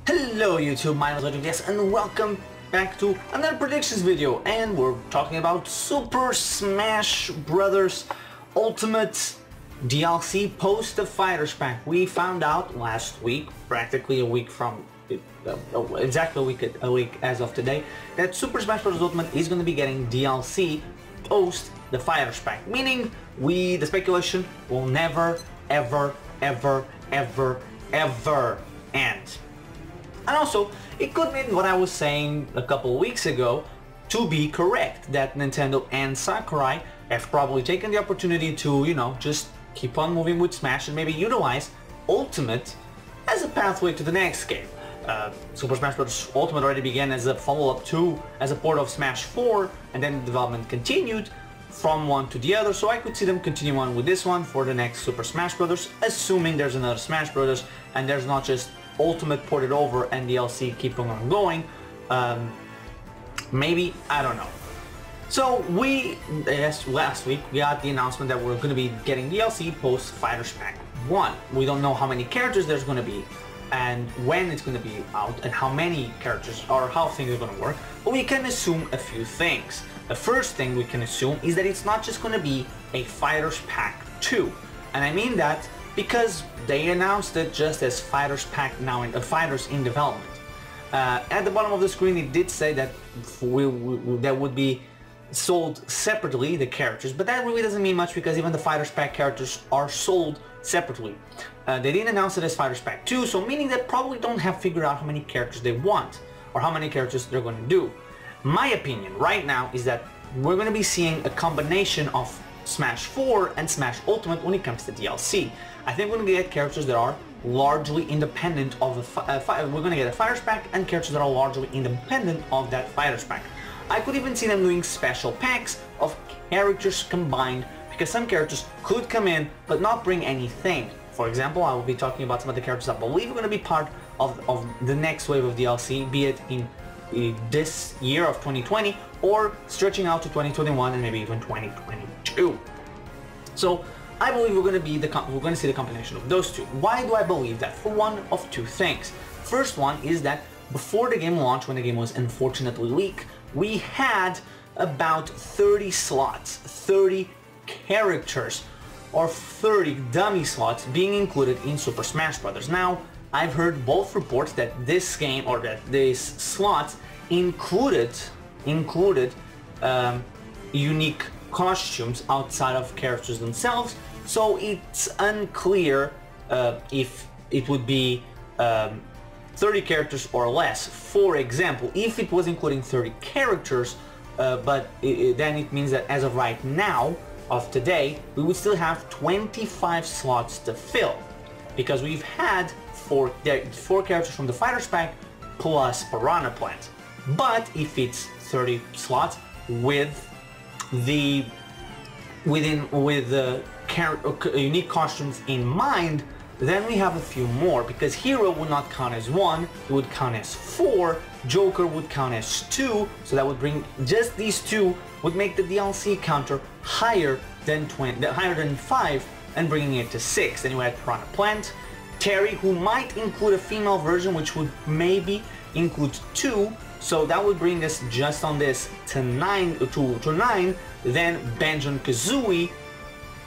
Hello YouTube, my name is Rodriguez and welcome back to another predictions video, and we're talking about Super Smash Bros. Ultimate DLC post the Fighters Pack. We found out last week, practically a week from exactly a week as of today, that Super Smash Bros. Ultimate is going to be getting DLC post the Fighters Pack, meaning the speculation will never ever end. And also, it could mean what I was saying a couple of weeks ago to be correct, that Nintendo and Sakurai have probably taken the opportunity to, just keep on moving with Smash and maybe utilize Ultimate as a pathway to the next game. Super Smash Bros. Ultimate already began as a follow-up to, as a port of Smash 4, and then development continued from one to the other, so I could see them continue on with this one for the next Super Smash Bros., assuming there's another Smash Bros. And there's not just Ultimate ported over and DLC keep on going. Maybe, I don't know. So last week we got the announcement that we're going to be getting DLC post Fighters Pack 1. We don't know how many characters there's going to be and when it's going to be out and how many characters or how things are going to work, but we can assume a few things. The first thing we can assume is that it's not just going to be a Fighters Pack 2, and I mean that because they announced it just as Fighters Pack now in Fighters in development. At the bottom of the screen it did say that that would be sold separately, the characters, but that really doesn't mean much because even the Fighters Pack characters are sold separately. They didn't announce it as Fighters Pack 2, so meaning they probably don't have figured out how many characters they want or how many characters they're going to do. My opinion right now is that we're going to be seeing a combination of Smash 4 and Smash Ultimate when it comes to DLC. I think we're going to get characters that are largely independent of we're going to get a Fighters Pack and characters that are largely independent of that Fighters Pack. I could even see them doing special packs of characters combined, because some characters could come in but not bring anything. For example, I will be talking about some of the characters I believe are going to be part of the next wave of DLC, be it in this year of 2020 or stretching out to 2021 and maybe even 2022. So I believe we're going to see the combination of those two. Why do I believe that? For one of two things. First one is that before the game launched, when the game was unfortunately leaked, we had about 30 slots, 30 characters or 30 dummy slots being included in Super Smash Bros. Now, I've heard both reports that this game or that these slots included unique costumes outside of characters themselves, so it's unclear if it would be 30 characters or less. For example, if it was including 30 characters, then it means that as of right now, of today, we would still have 25 slots to fill, because we've had four characters from the Fighters Pack plus Piranha Plant. But if it's 30 slots with the unique costumes in mind, then we have a few more, because Hero would not count as 1, it would count as 4, Joker would count as 2, so that would bring just these two would make the DLC counter higher than 5 and bringing it to 6. Then you add Piranha Plant, Terry, who might include a female version, which would maybe include 2, so that would bring us just on this to 9, then Banjo-Kazooie,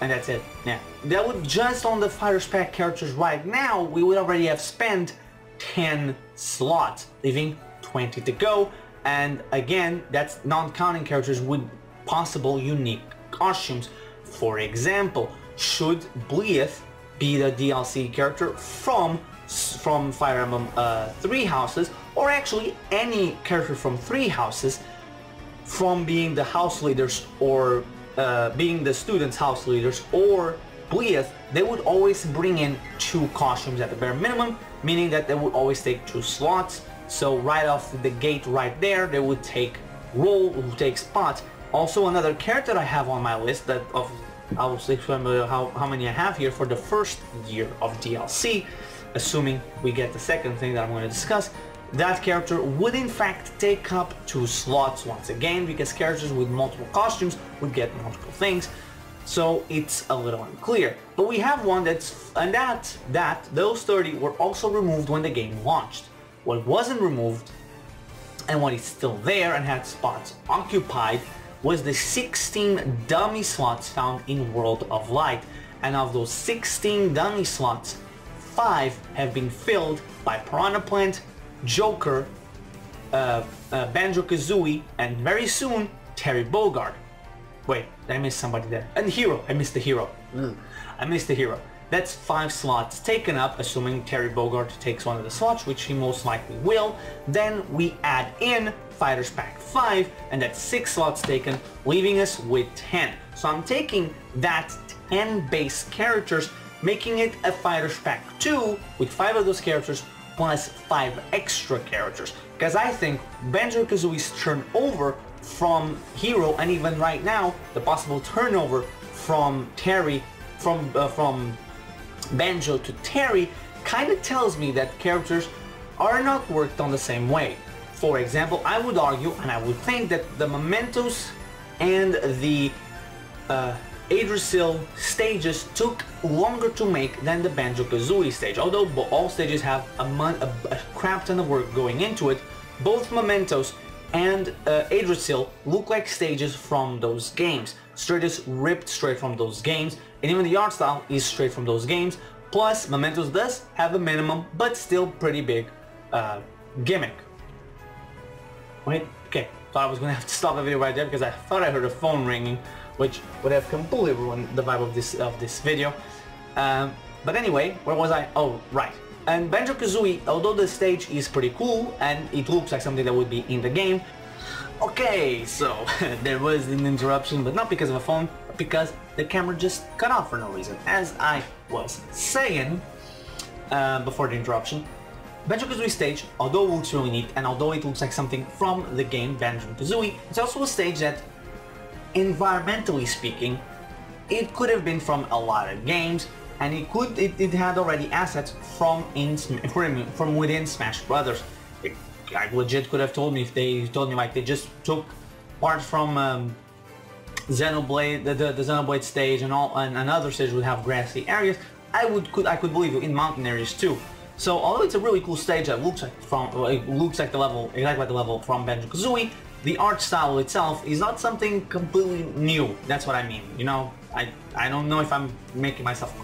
and that's it. Yeah, that would just on the Fighters Pack characters right now, we would already have spent 10 slots, leaving 20 to go. And again, that's non-counting characters with possible unique costumes. For example, should Bleeth be the DLC character from Fire Emblem 3 Houses, or actually any character from 3 Houses, from being the house leaders or being the students' house leaders or Bleeth, they would always bring in 2 costumes at the bare minimum, meaning that they would always take 2 slots. So right off the gate right there, they would take spots. Also, another character I have on my list that I will say how many I have here for the first year of DLC, assuming we get the second thing that I'm going to discuss. That character would in fact take up 2 slots once again, because characters with multiple costumes would get multiple things. So it's a little unclear. But we have one those 30 were also removed when the game launched. what wasn't removed and what is still there and had spots occupied was the 16 dummy slots found in World of Light. And of those 16 dummy slots, 5 have been filled by Piranha Plant, Joker, Banjo-Kazooie, and very soon, Terry Bogard. Wait, I missed somebody there. And Hero, I missed the Hero. I missed the Hero. That's 5 slots taken up, assuming Terry Bogard takes one of the slots, which he most likely will. Then we add in Fighters Pack 5, and that's 6 slots taken, leaving us with 10. So I'm taking that 10 base characters, making it a Fighters Pack 2 with 5 of those characters plus 5 extra characters. Because I think Banjo-Kazooie's turnover from Hero, and even right now, the possible turnover from Terry, from Banjo to Terry, kind of tells me that characters are not worked on the same way. For example, I would argue, and I would think that the Mementos and the Yggdrasil stages took longer to make than the Banjo-Kazooie stage. Although all stages have a crap ton of work going into it, both Mementos and Yggdrasil look like stages from those games. Just ripped straight from those games, and even the art style is straight from those games. Plus, Mementos does have a minimum, but still pretty big gimmick. Wait, okay, thought I was gonna have to stop the video right there because I thought I heard a phone ringing, which would have completely ruined the vibe of this video. But anyway, where was I? Oh, right. And Banjo-Kazooie, although the stage is pretty cool and it looks like something that would be in the game. Okay, so there was an interruption, but not because of a phone, but because the camera just cut off for no reason. As I was saying before the interruption, Banjo-Kazooie stage, although it looks really neat and although it looks like something from the game Banjo-Kazooie, it's also a stage that, environmentally speaking, it could have been from a lot of games, and it had already assets from within Smash Brothers. I legit could have told me if they told me like they just took parts from Xenoblade, the Xenoblade stage and other stages would have grassy areas. I could believe it in mountain areas too. So although it's a really cool stage that looks like the level exactly like the level from Banjo-Kazooie, the art style itself is not something completely new. That's what I mean. You know, I don't know if I'm making myself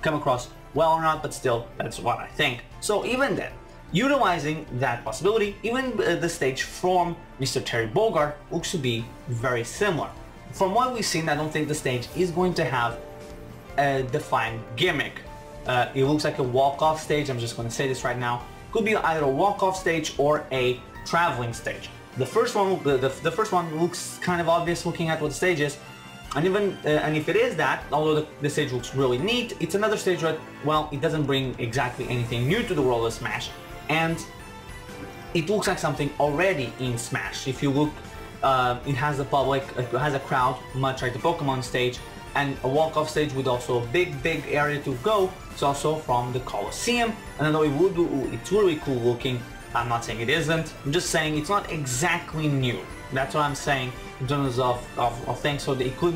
come across well or not, but still, that's what I think. So even then, utilizing that possibility, even the stage from Mr. Terry Bogard looks to be very similar. From what we've seen, I don't think the stage is going to have a defined gimmick. It looks like a walk-off stage. I'm just going to say this right now. Could be either a walk-off stage or a traveling stage. The first one, the first one looks kind of obvious looking at what the stage is, and even and if it is that, although the stage looks really neat, it's another stage that, well, it doesn't bring exactly anything new to the world of Smash, and it looks like something already in Smash. If you look, it has a public, it has a crowd, much like the Pokemon stage, and a walk-off stage with also a big area to go. It's also from the Colosseum, and although it's really cool looking, I'm not saying it isn't, I'm just saying it's not exactly new. That's what I'm saying in terms of things. So they could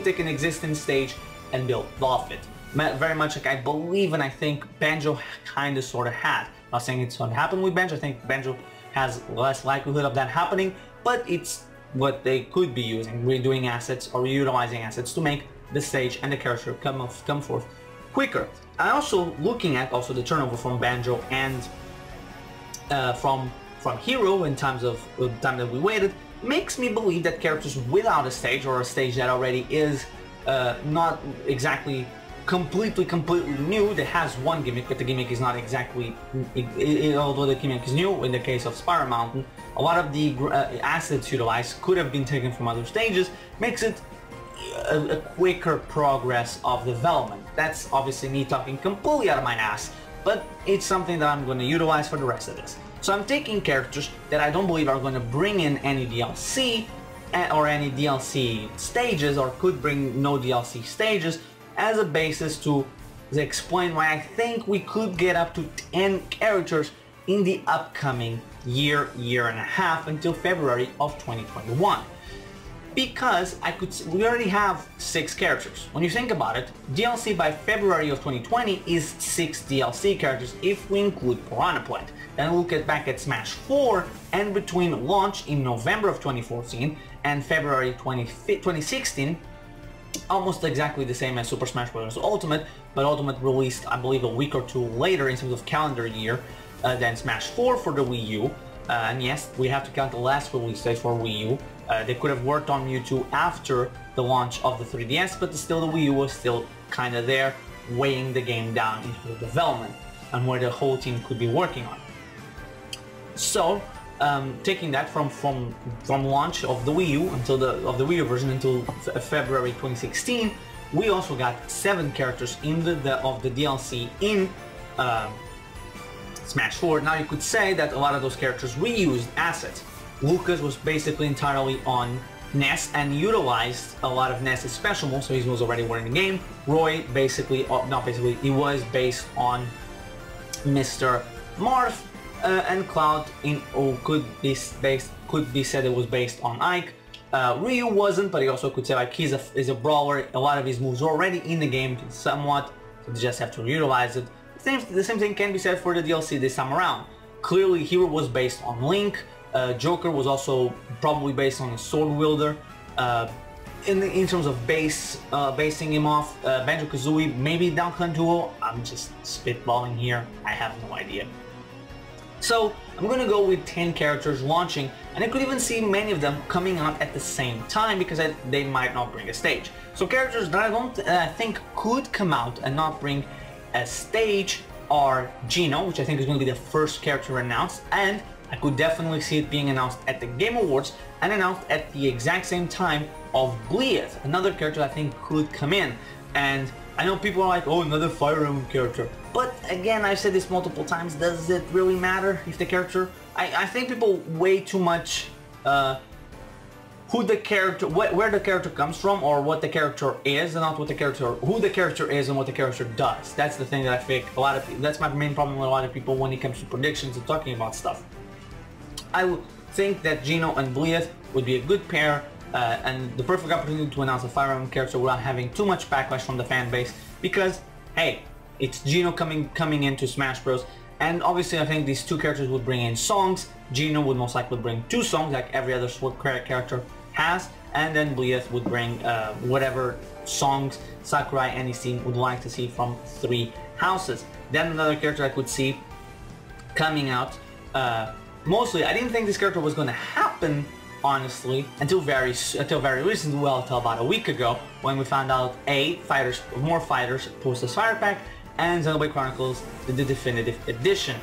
take an existing stage and build off it. Very much like I believe and I think Banjo kinda sorta had. Not saying it's gonna happen with Banjo, I think Banjo has less likelihood of that happening, but it's what they could be using, redoing assets or reutilizing assets to make the stage and the character come forth quicker. I also looking at the turnover from Banjo and from Hero in terms of the time that we waited, makes me believe that characters without a stage or a stage that already is not exactly completely new, that has one gimmick, but the gimmick is not exactly, although the gimmick is new, in the case of Spiral Mountain, a lot of the assets utilized could have been taken from other stages, makes it a quicker progress of development. That's obviously me talking completely out of my ass, but it's something that I'm going to utilize for the rest of this. So I'm taking characters that I don't believe are going to bring in any DLC or any DLC stages, or could bring no DLC stages, as a basis to explain why I think we could get up to 10 characters in the upcoming year and a half until February of 2021. because we already have 6 characters. When you think about it, DLC by February of 2020 is 6 DLC characters if we include Piranha Plant. Then we'll get back at Smash 4, and between launch in November of 2014 and February 2016, almost exactly the same as Super Smash Bros. Ultimate, but Ultimate released, I believe, a week or 2 later in terms of calendar year than Smash 4 for the Wii U. And yes, we have to count the last release date for Wii U. They could have worked on Mewtwo after the launch of the 3DS, but still the Wii U was still kind of there, weighing the game down into the development and where the whole team could be working on. So, taking that from launch of the Wii U until the Wii U version until February 2016, we also got 7 characters in the DLC in Smash 4. Now you could say that a lot of those characters reused assets. Lucas was basically entirely on Ness and utilized a lot of Ness's special moves, so he was already wearing the game. Roy basically, he was based on Mr. Marth, and Cloud could be said it was based on Ike. Ryu wasn't, but he also could say like he's a brawler. A lot of his moves are already in the game somewhat, so they just have to utilize it. The same thing can be said for the DLC this time around. Clearly, Hero was based on Link. Joker was also probably based on a sword wielder. In terms of basing him off, Banjo-Kazooie, maybe Donkey Duo. I'm just spitballing here. I have no idea. So I'm gonna go with 10 characters launching, and I could even see many of them coming out at the same time because they might not bring a stage. So characters that I think could come out and not bring a stage are Geno, which I think is going to be the first character announced, and I could definitely see it being announced at the Game Awards and announced at the exact same time of Bleeth, another character I think could come in. And I know people are like, oh, another Fire Emblem character. But again, I've said this multiple times, does it really matter if the character... I think people way too much where the character comes from or what the character is, and not who the character is and what the character does. That's the thing that I think that's my main problem with a lot of people when it comes to predictions and talking about stuff. I would think that Geno and Bleeth would be a good pair, and the perfect opportunity to announce a Fire Emblem character without having too much backlash from the fan base, because, hey, it's Geno coming into Smash Bros. And obviously I think these 2 characters would bring in songs. Geno would most likely bring 2 songs like every other Sword character has, and then Bleeth would bring whatever songs Sakurai and his team would like to see from 3 houses. Then another character I could see coming out, mostly I didn't think this character was going to happen, honestly, until very recently, well, until about a week ago, when we found out more fighters post Fire Pack, and Xenoblade Chronicles, the definitive edition.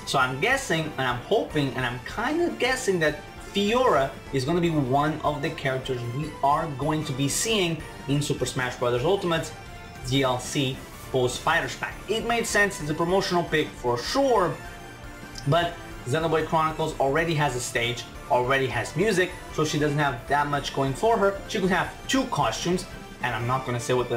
So I'm guessing, and I'm hoping, and I'm kind of guessing that Fiora is going to be one of the characters we are going to be seeing in Super Smash Bros. Ultimate DLC post Fighters Pack. It made sense, it's a promotional pick for sure, but Xenoblade Chronicles already has a stage, already has music, so she doesn't have that much going for her. She could have 2 costumes, and I'm not gonna say what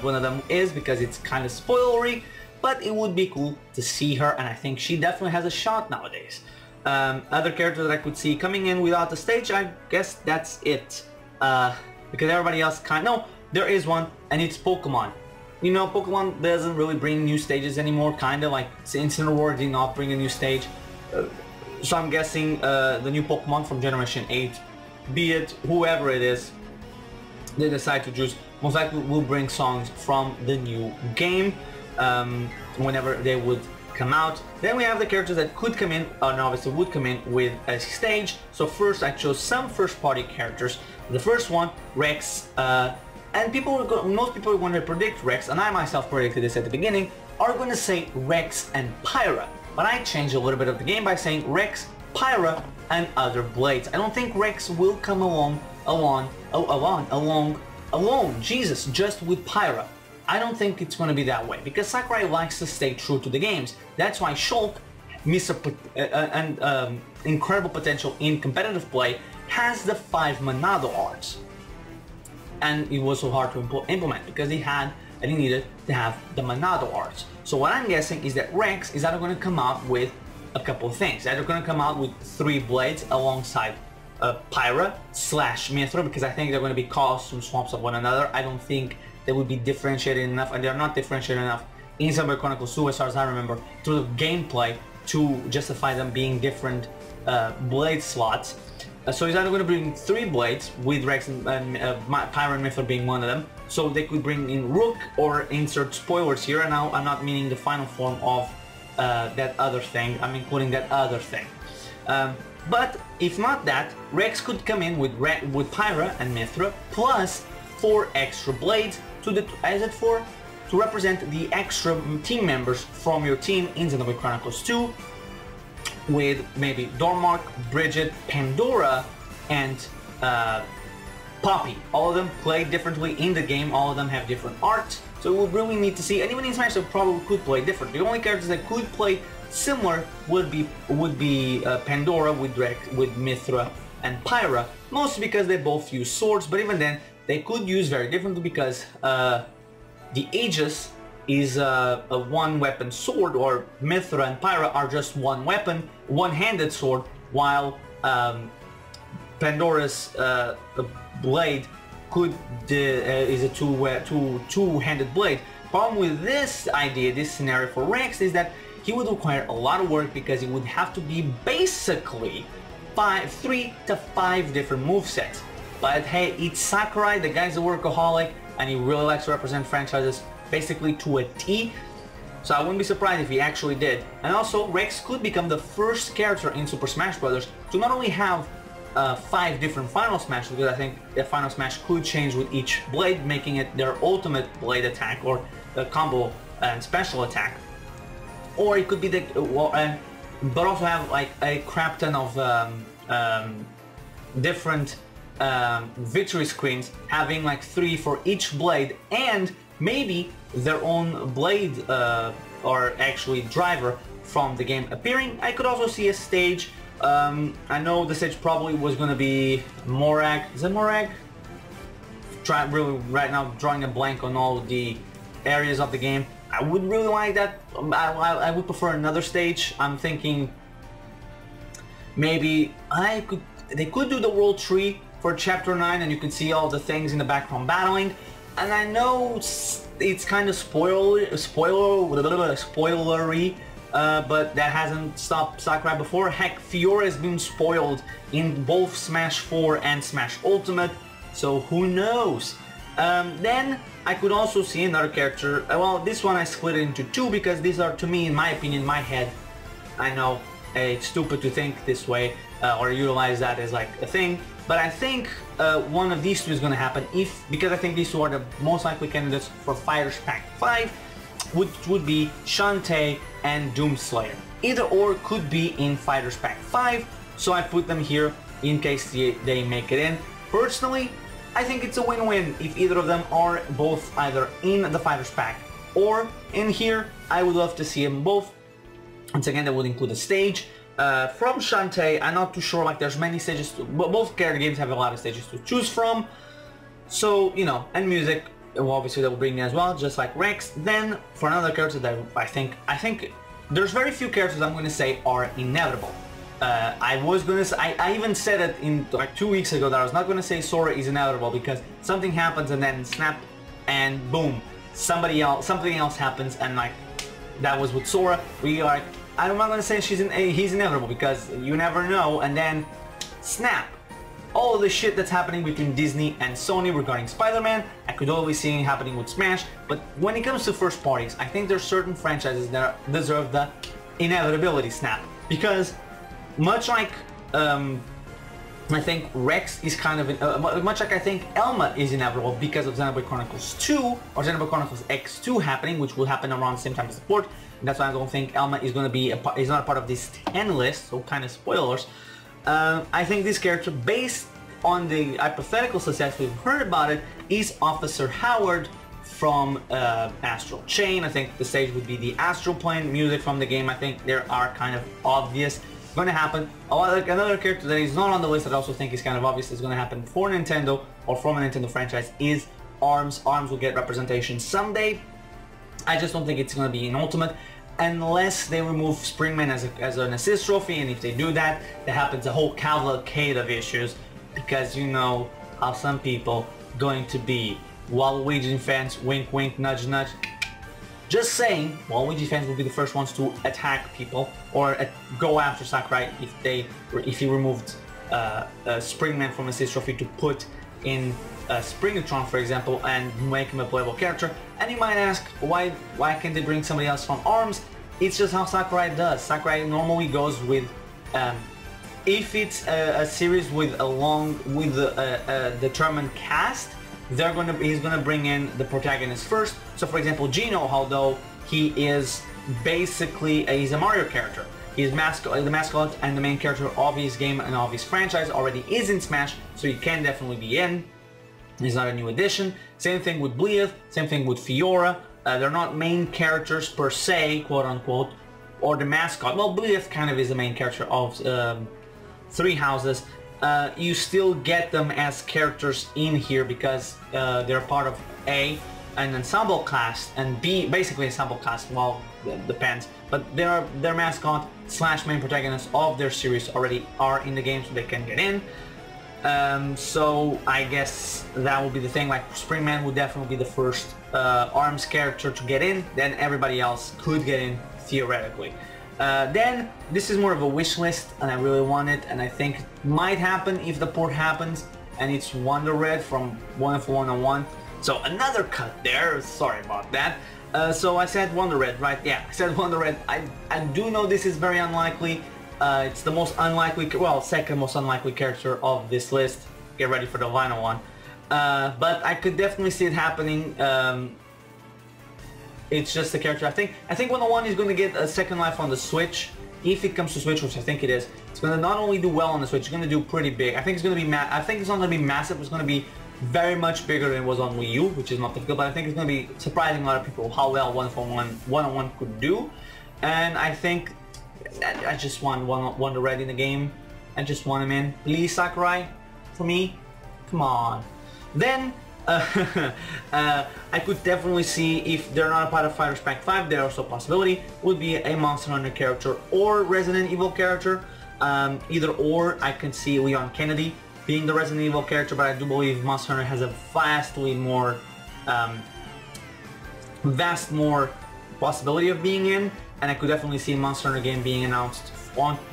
one of them is because it's kind of spoilery, but it would be cool to see her, and I think she definitely has a shot nowadays. Other characters that I could see coming in without the stage, I guess that's it. Because everybody else no, there is one, and it's Pokemon. You know, Pokemon doesn't really bring new stages anymore, kinda like Incineroar did not bring a new stage. So I'm guessing the new Pokemon from Generation 8, be it whoever it is, they decide to choose, most likely will bring songs from the new game whenever they would come out. Then we have the characters that could come in, and obviously would come in with a stage. So first I chose some first party characters. The first one, Rex, and most people are going to predict Rex, and I myself predicted this at the beginning, are going to say Rex and Pyra. But I changed a little bit of the game by saying Rex, Pyra, and other blades. I don't think Rex will come alone, Jesus, just with Pyra. I don't think it's going to be that way, because Sakurai likes to stay true to the games. That's why Shulk, incredible potential in competitive play, has the 5 Monado arts. And it was so hard to implement because he needed to have the Monado arts. So what I'm guessing is that Rex is either going to come out with a couple of things. Either going to come out with 3 blades alongside Pyra / Mithra, because I think they're going to be costume swaps of one another. I don't think they would be differentiated enough, and they're not differentiated enough in Xenoblade Chronicles 2, as far as I remember, through the gameplay to justify them being different blade slots. So he's either going to bring 3 blades, with Rex and Pyra and Mithra being one of them. So they could bring in Rook or insert spoilers here, and now I'm not meaning the final form of that other thing, I'm including that other thing. But if not that, Rex could come in with Pyra and Mithra plus 4 extra blades to represent the extra team members from your team in Xenoblade Chronicles 2, with maybe Dormark, Bridget, Pandora, and Poppy. All of them play differently in the game, all of them have different art, so we'll really need to see, and even in Smash they probably could play different. The only characters that could play similar would be Pandora with Mithra and Pyra, mostly because they both use swords, but even then they could use very differently, because the Aegis is a one-weapon sword, or Mithra and Pyra are just one weapon, one-handed sword, while Pandora's blade is a two-handed blade. Problem with this idea, this scenario for Rex, is that he would require a lot of work, because it would have to be basically 3 to 5 different movesets. But hey, it's Sakurai, the guy's a workaholic, and he really likes to represent franchises basically to a T. So I wouldn't be surprised if he actually did. And also, Rex could become the first character in Super Smash Bros. To not only have 5 different Final Smash, because I think the Final Smash could change with each blade, making it their ultimate blade attack, or the combo and special attack. Or it could be but also have like a crap ton of different victory screens, having like 3 for each blade, and maybe their own blade or actually driver from the game appearing. I could also see a stage. I know the stage probably was going to be Morag. Is it Morag? Really right now drawing a blank on all the areas of the game. I would really like that. I would prefer another stage. I'm thinking maybe they could do the World Tree for Chapter 9, and you can see all the things in the background battling. And I know it's kind of spoilery, but that hasn't stopped Sakurai before. Heck, Fiora has been spoiled in both Smash 4 and Smash Ultimate, so who knows? Then I could also see another character. Well, this one I split it into 2, because these are, to me, in my opinion, in my head, I know it's stupid to think this way or utilize that as like a thing, but I think one of these 2 is going to happen, because I think these 2 are the most likely candidates for Fighters Pack 5, which would be Shantae and Doomslayer. Either or could be in Fighters Pack 5, so I put them here in case they make it in. Personally, I think it's a win-win if either of them are both either in the Fighters Pack or in here. I would love to see them both. Once again, that would include a stage. From Shantae, I'm not too sure, like there's many stages, but both character games have a lot of stages to choose from. So, you know, and music, well, obviously that will bring me as well, just like Rex. Then, for another character that I think there's very few characters I'm going to say are inevitable. I even said it in like 2 weeks ago that I was not going to say Sora is inevitable, because something happens and then snap and boom, something else happens, and like that was with Sora. I'm not going to say he's inevitable, because you never know, and then snap. All of the shit that's happening between Disney and Sony regarding Spider-Man, I could always see it happening with Smash, but when it comes to first parties, I think there's certain franchises that deserve the inevitability snap, because much like I think Rex is kind of, much like I think Elma is inevitable because of Xenoblade Chronicles 2 or Xenoblade Chronicles X2 happening, which will happen around the same time as the port. And that's why I don't think Elma is going to be is not a part of this 10 list, so kind of spoilers. I think this character, based on the hypothetical success we've heard about it, is Officer Howard from Astral Chain. I think the stage would be the Astral Plane. Music from the game, I think there are kind of obvious. Going to happen. Another character that is not on the list that I also think is kind of obvious is going to happen for Nintendo or from a Nintendo franchise is ARMS. ARMS will get representation someday. I just don't think it's going to be in Ultimate. unless they remove Springman as an assist trophy, and if they do that, there happens a whole cavalcade of issues, because you know how some people going to be Waluigi fans, wink wink, nudge nudge. Just saying, Waluigi fans will be the first ones to attack people or go after Sakurai if he removed Springman from assist trophy to put in Springatron, for example, and make him a playable character. And you might ask, why can't they bring somebody else from ARMS? It's just how Sakurai does. Sakurai normally goes with, if it's a series with a determined cast, he's gonna bring in the protagonist first. So for example, Gino, although he is basically he's a Mario character, he's the mascot and the main character of his game and of his franchise, already is in Smash, so he can definitely be in. He's not a new addition. Same thing with Bleeth, same thing with Fiora. They're not main characters per se, quote unquote, or the mascot. Well, Bleeth kind of is the main character of Three Houses. You still get them as characters in here because they're part of A, an ensemble cast, and B, basically ensemble cast, well, depends, but their mascot / main protagonist of their series already are in the game, so they can get in. So I guess that will be the thing. Like Springman would definitely be the first ARMS character to get in, then everybody else could get in theoretically. Then this is more of a wish list, and I really want it, and I think it might happen if the port happens, and it's Wonder Red from Wonderful 101. So another cut there, sorry about that. So I said Wonder Red, right? Yeah, I said Wonder Red. I do know this is very unlikely. It's the most unlikely, well, second most unlikely character of this list. Get ready for the vinyl one. But I could definitely see it happening. It's just a character. I think 101 is going to get a second life on the Switch. If it comes to Switch, which I think it is, it's going to not only do well on the Switch, it's going to do pretty big. I think it's going to be I think it's not going to be massive. It's going to be very much bigger than it was on Wii U, which is not difficult, but I think it's going to be surprising a lot of people how well 101 could do. And I think I just want Wonder Red in the game. I just want him in. Please, Sakurai, for me, come on. Then I could definitely see, if they're not a part of Fighters Pack 5, there also a possibility would be a Monster Hunter character or Resident Evil character. Either or, I can see Leon Kennedy being the Resident Evil character, but I do believe Monster Hunter has a vastly more possibility of being in, and I could definitely see Monster Hunter game being announced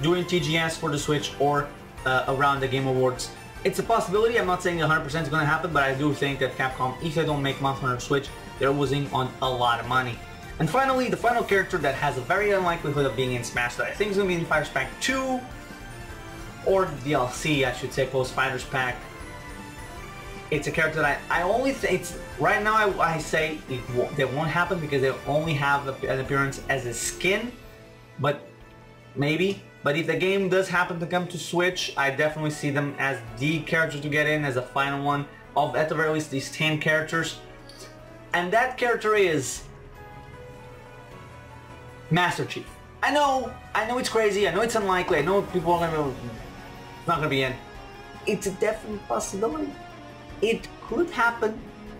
during TGS for the Switch or around the Game Awards. It's a possibility. I'm not saying 100% is going to happen, but I do think that Capcom, if they don't make Monster Hunter Switch, they're losing on a lot of money. And finally, the final character that has a very unlikelihood of being in Smash that I think is going to be in Fighters Pack 2, or DLC, I should say, post Fighters Pack. It's a character that I only think, right now I say that won't happen because they only have an appearance as a skin, but maybe. But if the game does happen to come to Switch, I definitely see them as the character to get in, as a final one of, at the very least, these 10 characters. And that character is Master Chief. I know it's crazy, I know it's unlikely, I know people are not gonna be in. It's a definite possibility. It could happen.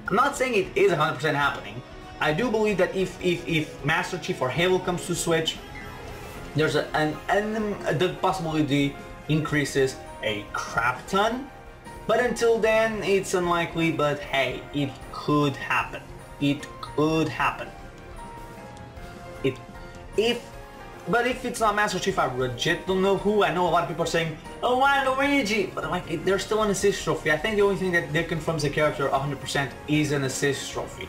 I'm not saying it is 100% happening. I do believe that if Master Chief or Halo comes to Switch, there's the possibility increases a crap ton. But until then, it's unlikely, but hey, it could happen. It could happen. But if it's not Master Chief, I legit don't know who. I know a lot of people are saying, oh, why Luigi? But like, they're still an assist trophy. I think the only thing that confirms the character 100% is an assist trophy.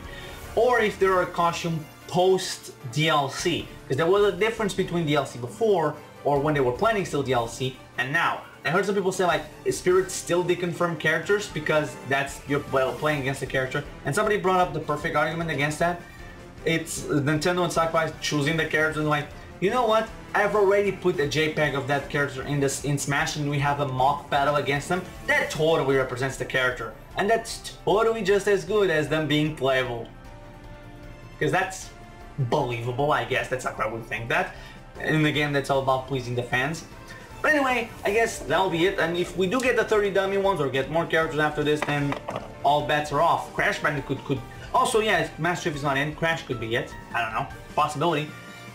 Or if there are a costume post DLC. Because there was a difference between DLC before, or when they were planning still DLC, and now. I heard some people say like, Spirit still deconfirm characters because that's, you're playing against the character. And somebody brought up the perfect argument against that. It's Nintendo and Sakurai choosing the character and like, you know what? I've already put a JPEG of that character in Smash, and we have a mock battle against them. That totally represents the character, and that's totally just as good as them being playable. Because that's believable, I guess. That's Sakurai would think that in the game that's all about pleasing the fans. But anyway, I guess that'll be it. And if we do get the 30 dummy ones or get more characters after this, then all bets are off. Crash Bandicoot could also, yeah, if Master Chief is not in, Crash could be it. I don't know, possibility.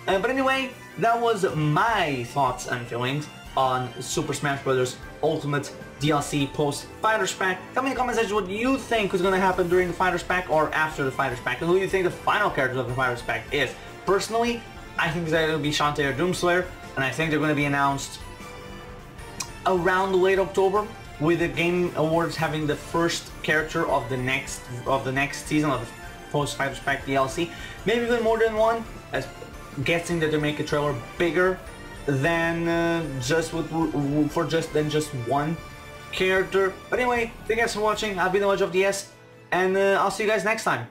But anyway, that was my thoughts and feelings on Super Smash Bros. Ultimate DLC post Fighters Pack. Tell me in the comment section what you think is going to happen during the Fighters Pack or after the Fighters Pack, and who you think the final character of the Fighters Pack is. Personally, I think that it'll be Shantae or Doomslayer, and I think they're going to be announced around late October, with the Game Awards having the first character of the next season of the post Fighters Pack DLC. Maybe even more than one, as guessing that they make a trailer bigger than just one character. But anyway, thank you guys for watching. I've been the Wedge of DS, and I'll see you guys next time.